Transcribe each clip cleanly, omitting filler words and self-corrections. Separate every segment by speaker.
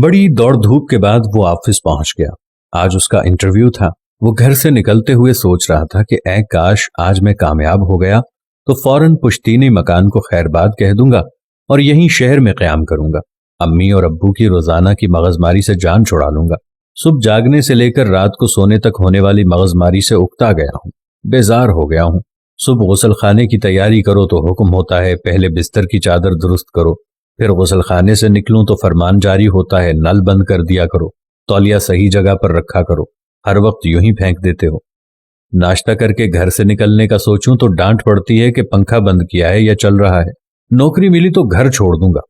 Speaker 1: बड़ी दौड़ धूप के बाद वो ऑफिस पहुंच गया। आज उसका इंटरव्यू था। वो घर से निकलते हुए सोच रहा था कि ऐ काश आज मैं कामयाब हो गया तो फौरन पुश्तीनी मकान को खैरबाद कह दूंगा और यहीं शहर में क़याम करूंगा। अम्मी और अब्बू की रोजाना की मगजमारी से जान छुड़ा लूंगा। सुबह जागने से लेकर रात को सोने तक होने वाली मगजमारी से उकता गया हूं, बेजार हो गया हूं। सुबह गुसल खाने की तैयारी करो तो हुक्म होता है पहले बिस्तर की चादर दुरुस्त करो, फिर गुसल खाने से निकलूं तो फरमान जारी होता है नल बंद कर दिया करो, तौलिया सही जगह पर रखा करो, हर वक्त यूं ही फेंक देते हो। नाश्ता करके घर से निकलने का सोचूं तो डांट पड़ती है कि पंखा बंद किया है या चल रहा है। नौकरी मिली तो घर छोड़ दूंगा।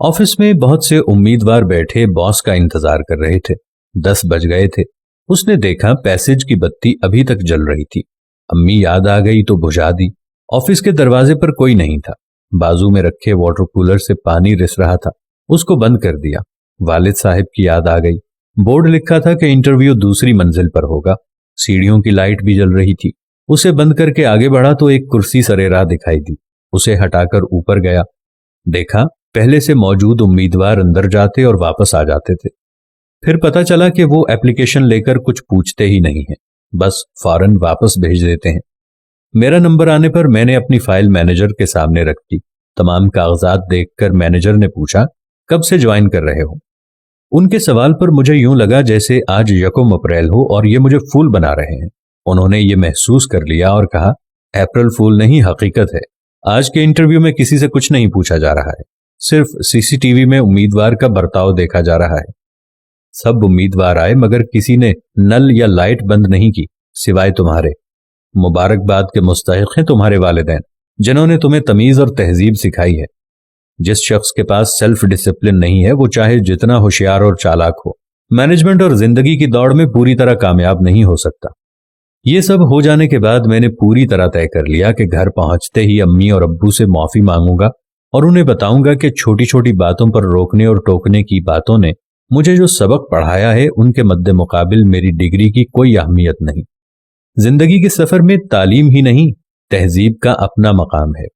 Speaker 1: ऑफिस में बहुत से उम्मीदवार बैठे बॉस का इंतजार कर रहे थे। 10 बज गए थे। उसने देखा पैसेज की बत्ती अभी तक जल रही थी। अम्मी याद आ गई तो बुझा दी। ऑफिस के दरवाजे पर कोई नहीं था। बाजू में रखे वाटर कूलर से पानी रिस रहा था, उसको बंद कर दिया। वालिद साहब की याद आ गई। बोर्ड लिखा था कि इंटरव्यू दूसरी मंजिल पर होगा। सीढ़ियों की लाइट भी जल रही थी। उसे बंद करके आगे बढ़ा तो एक कुर्सी सरेराह दिखाई दी। उसे हटाकर ऊपर गया। देखा पहले से मौजूद उम्मीदवार अंदर जाते और वापस आ जाते थे। फिर पता चला कि वो एप्लीकेशन लेकर कुछ पूछते ही नहीं है, बस फौरन वापस भेज देते हैं। मेरा नंबर आने पर मैंने अपनी फाइल मैनेजर के सामने रख दी। तमाम कागजात देखकर मैनेजर ने पूछा, कब से ज्वाइन कर रहे हो? उनके सवाल पर मुझे यूं लगा जैसे आज 1 अप्रैल हो और ये मुझे फूल बना रहे हैं। उन्होंने ये महसूस कर लिया और कहा, अप्रैल फूल नहीं, हकीकत है। आज के इंटरव्यू में किसी से कुछ नहीं पूछा जा रहा है, सिर्फ सीसीटीवी में उम्मीदवार का बर्ताव देखा जा रहा है। सब उम्मीदवार आए मगर किसी ने नल या लाइट बंद नहीं की सिवाय तुम्हारे। मुबारकबाद के मुस्तहिक हैं तुम्हारे वालिदैन, जिन्होंने तुम्हें तमीज और तहजीब सिखाई है। जिस शख्स के पास सेल्फ डिसिप्लिन नहीं है वो चाहे जितना होशियार और चालाक हो, मैनेजमेंट और जिंदगी की दौड़ में पूरी तरह कामयाब नहीं हो सकता। ये सब हो जाने के बाद मैंने पूरी तरह तय कर लिया कि घर पहुंचते ही अम्मी और अब्बू से माफी मांगूंगा और उन्हें बताऊंगा कि छोटी छोटी बातों पर रोकने और टोकने की बातों ने मुझे जो सबक पढ़ाया है उनके मद्दे मुकाबिल मेरी डिग्री की कोई अहमियत नहीं। जिंदगी के सफर में तालीम ही नहीं, तहजीब का अपना मकाम है।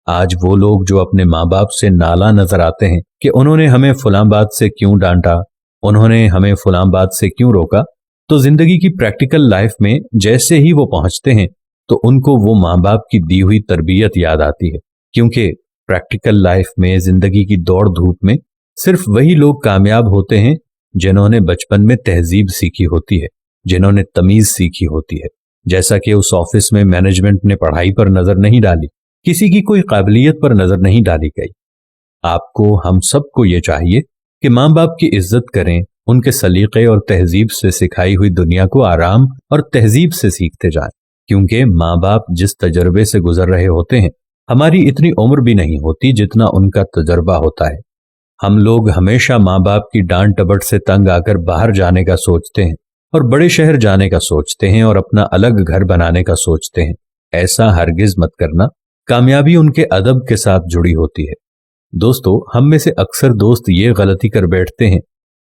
Speaker 1: आज वो लोग जो अपने माँ बाप से नाला नजर आते हैं कि उन्होंने हमें फलां बात से क्यों डांटा, उन्होंने हमें फलां बात से क्यों रोका, तो जिंदगी की प्रैक्टिकल लाइफ में जैसे ही वो पहुंचते हैं तो उनको वो माँ बाप की दी हुई तरबियत याद आती है। क्योंकि प्रैक्टिकल लाइफ में, जिंदगी की दौड़ धूप में सिर्फ वही लोग कामयाब होते हैं जिन्होंने बचपन में तहजीब सीखी होती है, जिन्होंने तमीज सीखी होती है। जैसा कि उस ऑफिस में मैनेजमेंट ने पढ़ाई पर नजर नहीं डाली, किसी की कोई काबिलियत पर नजर नहीं डाली गई। आपको, हम सबको ये चाहिए कि माँ बाप की इज्जत करें, उनके सलीके और तहजीब से सिखाई हुई दुनिया को आराम और तहजीब से सीखते जाएं। क्योंकि माँ बाप जिस तजर्बे से गुजर रहे होते हैं, हमारी इतनी उम्र भी नहीं होती जितना उनका तजर्बा होता है। हम लोग हमेशा माँ बाप की डांट टपट से तंग आकर बाहर जाने का सोचते हैं और बड़े शहर जाने का सोचते हैं और अपना अलग घर बनाने का सोचते हैं। ऐसा हरगिज मत करना। कामयाबी उनके अदब के साथ जुड़ी होती है। दोस्तों, हम में से अक्सर दोस्त ये गलती कर बैठते हैं,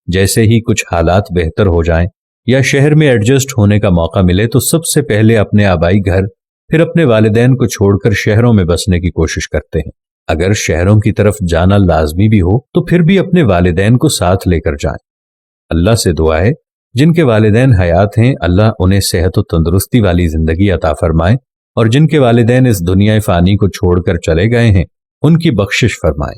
Speaker 1: जैसे ही कुछ हालात बेहतर हो जाएं या शहर में एडजस्ट होने का मौका मिले तो सबसे पहले अपने आबाई घर, फिर अपने वालिदैन को छोड़कर शहरों में बसने की कोशिश करते हैं। अगर शहरों की तरफ जाना लाजमी भी हो तो फिर भी अपने वालिदैन को साथ लेकर जाएं। अल्लाह से दुआ है जिनके वालिदैन हयात हैं, अल्लाह उन्हें सेहत और तंदुरुस्ती वाली जिंदगी अता फरमाए और जिनके वालिदैन इस दुनिया फानी को छोड़कर चले गए हैं उनकी बख्शिश फरमाए।